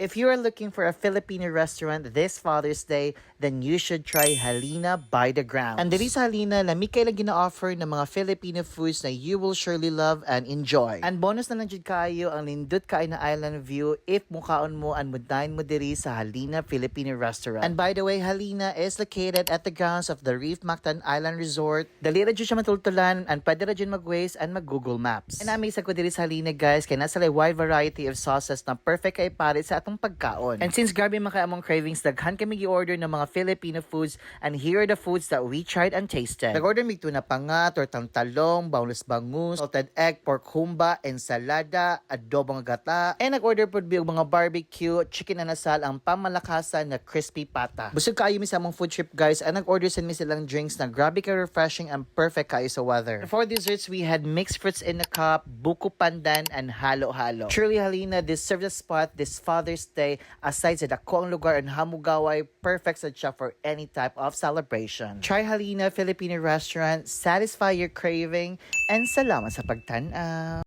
If you are looking for a Filipino restaurant this Father's Day, then you should try Halina by the Grounds. And dito sa Halina, lami kayo lang gina-offer ng mga Filipino foods na you will surely love and enjoy. And bonus na lang dyan kayo ang lindot kayo na island view if mukhaon mo and mudain mo diri sa Halina Filipino Restaurant. And by the way, Halina is located at the grounds of the Reef Mactan Island Resort. Dali ra dyan siya matultulan and pwede ra dyan mag-Waze and mag-Google Maps. And amazed ako diri sa Halina guys, kaya nasa wide variety of sauces na perfect kay pare sa atong pagkaon. And since grabe man kay among cravings, daghan kami gi-order ng mga Filipino foods, and here are the foods that we tried and tasted. Nag-order mi tuna panga, tortang talong, boneless bangus, salted egg, pork humba, ensalada, adobong gata, and nag-order po bi mga barbecue, chicken na nasal, ang pamalakasan na crispy pata. Busog kayo mi sa among food trip guys, and nag-order sa mi silang drinks na grabe ka refreshing and perfect kayo sa weather. And for desserts, we had mixed fruits in a cup, buko pandan, and halo-halo. Truly Halina, this serves a spot this Father's Day aside sa dako ang lugar and hamugaway, perfect sa siya for any type of celebration. Try Halina Filipino Restaurant, satisfy your craving, and salamat sa pagtanaw.